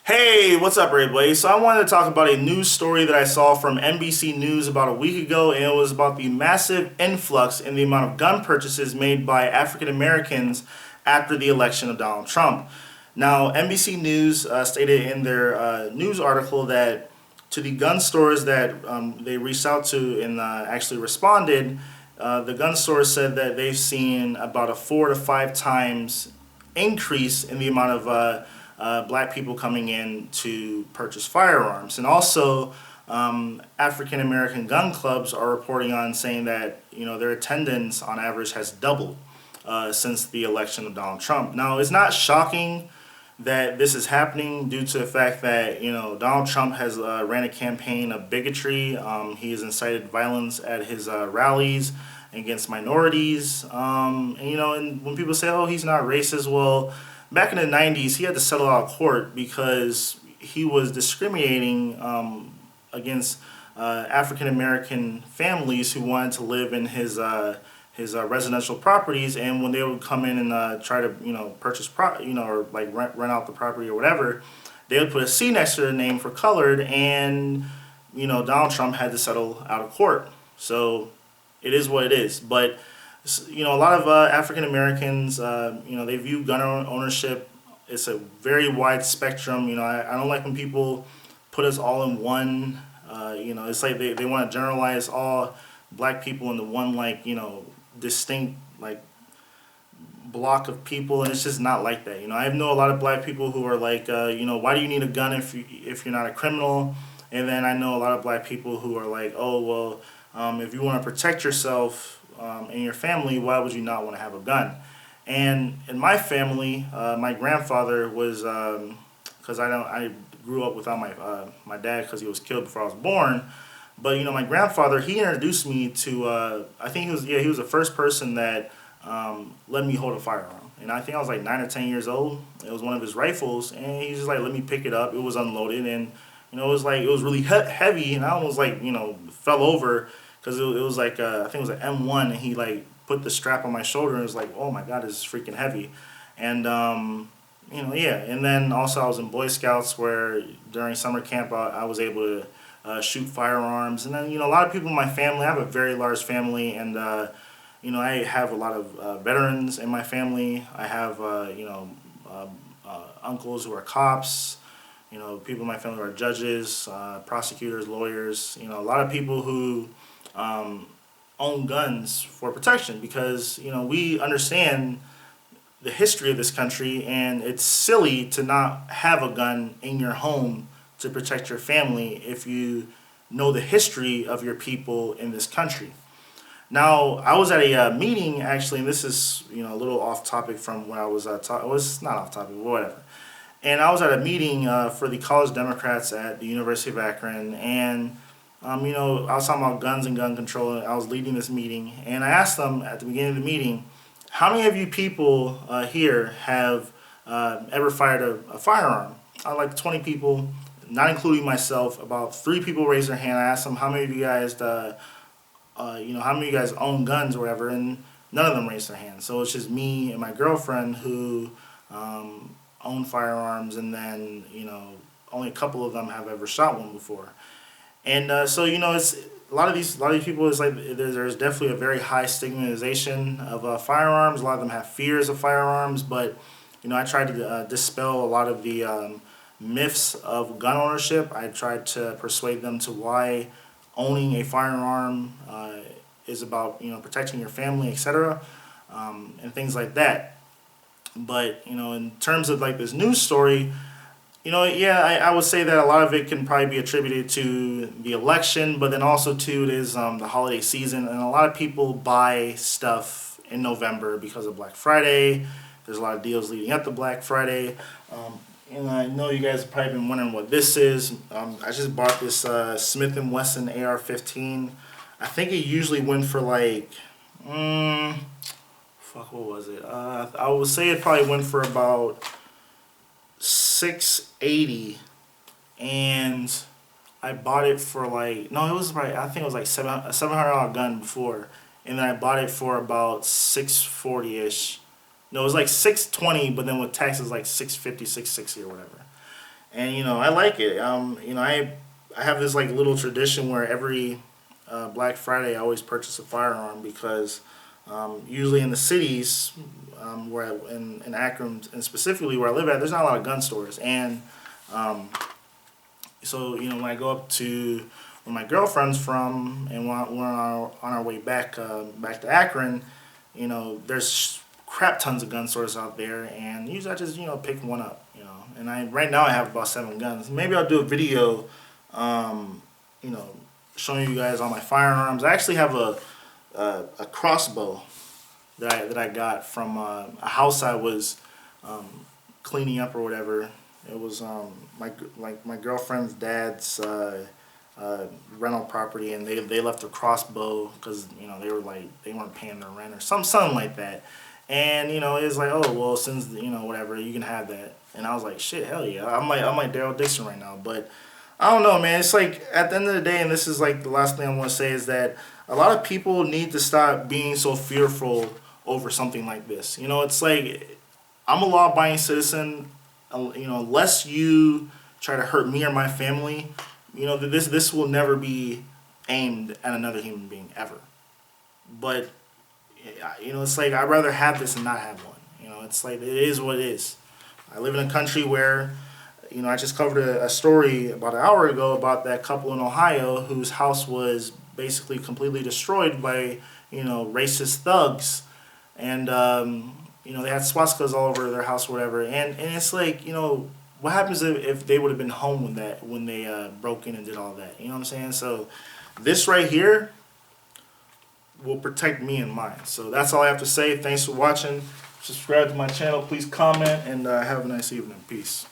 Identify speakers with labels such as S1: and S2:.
S1: Hey, what's up, everybody? So I wanted to talk about a news story that I saw from NBC News about a week ago, and it was about the massive influx in the amount of gun purchases made by African Americans after the election of Donald Trump. Now, NBC News stated in their news article that to the gun stores that they reached out to and actually responded, the gun stores said that they've seen about a 4 to 5 times increase in the amount of black people coming in to purchase firearms. And also, African American gun clubs are reporting on saying that their attendance on average has doubled since the election of Donald Trump. Now, it's not shocking that this is happening due to the fact that Donald Trump has ran a campaign of bigotry. He has incited violence at his rallies against minorities. And when people say, "Oh, he's not racist," well, back in the '90s, he had to settle out of court because he was discriminating against African American families who wanted to live in his residential properties, and when they would come in and try to purchase or like rent out the property or whatever, they would put a C next to their name for colored, and Donald Trump had to settle out of court. So it is what it is. But a lot of African Americans, they view gun ownership. It's a very wide spectrum. I don't like when people put us all in one. It's like they want to generalize all black people into one distinct block of people, and it's just not like that. I know a lot of black people who are like, why do you need a gun if you're not a criminal? And then I know a lot of black people who are like, oh well, if you want to protect yourself and your family, why would you not want to have a gun? And in my family, my grandfather was because I grew up without my dad because he was killed before I was born. But my grandfather, he introduced me to I think he was the first person that let me hold a firearm. And I think I was like 9 or 10 years old. It was one of his rifles, and he just like let me pick it up. It was unloaded, and it was really heavy, and I almost fell over because it was like I think it was an M1, and he like put the strap on my shoulder, and it was like, oh my god, this is freaking heavy. And yeah. And then also I was in Boy Scouts where during summer camp I was able to shoot firearms. And then a lot of people in my family. I have a very large family, and I have a lot of veterans in my family. I have uncles who are cops. People in my family who are judges, prosecutors, lawyers. A lot of people who own guns for protection because we understand the history of this country, and it's silly to not have a gun in your home to protect your family if you know the history of your people in this country. Now, I was at a meeting actually, and this is a little off topic from when I was it was not off topic, but whatever. And I was at a meeting for the College Democrats at the University of Akron, and I was talking about guns and gun control. And I was leading this meeting, and I asked them at the beginning of the meeting, how many of you people here have ever fired a firearm? I like 20 people, not including myself. About 3 people raised their hand. I asked them, how many of you guys, how many of you guys own guns or whatever, and none of them raised their hand. So it's just me and my girlfriend who own firearms, and then only a couple of them have ever shot one before. And so it's a lot of these people is like there's definitely a very high stigmatization of firearms. A lot of them have fears of firearms, but I tried to dispel a lot of the myths of gun ownership. I tried to persuade them to why owning a firearm is about protecting your family, etc., and things like that. But in terms of like this news story. I would say that a lot of it can probably be attributed to the election, but then also too it is the holiday season, and a lot of people buy stuff in November because of Black Friday. There's a lot of deals leading up to Black Friday, and I know you guys have probably been wondering what this is. I just bought this Smith & Wesson AR-15. I think it usually went for like, what was it? I would say it probably went for about $680, and I bought it for like no, it was right. I think it was like $700 gun before, and then I bought it for about $640ish. No, it was like $620, but then with taxes like $650, $660 or whatever. and I like it. I have this like little tradition where every Black Friday I always purchase a firearm because usually in the cities in Akron and specifically where I live at, there's not a lot of gun stores, and um, so when I go up to where my girlfriend's from, and we're on our way back to Akron, there's crap tons of gun stores out there, and usually I just pick one up, and I right now I have about 7 guns. Maybe I'll do a video, um, you know, showing you guys all my firearms. I actually have a crossbow that I got from a house I was um, cleaning up or whatever. It was my girlfriend's dad's rental property, and they left a crossbow because they were like they weren't paying their rent or something like that. And it was like, oh well, since whatever, you can have that. And I was like, shit, hell yeah. I'm like Daryl Dixon right now, but I don't know, man. It's like at the end of the day, and this is like the last thing I want to say is that a lot of people need to stop being so fearful over something like this. It's like I'm a law-abiding citizen. Unless you try to hurt me or my family, this will never be aimed at another human being ever. But it's like I'd rather have this than not have one. It's like it is what it is. I live in a country where, I just covered a story about an hour ago about that couple in Ohio whose house was basically completely destroyed by, racist thugs. And, they had swastikas all over their house or whatever. And it's like, what happens if they would have been home when they broke in and did all that? You know what I'm saying? So this right here will protect me and mine. So that's all I have to say. Thanks for watching. Subscribe to my channel. Please comment, and have a nice evening. Peace.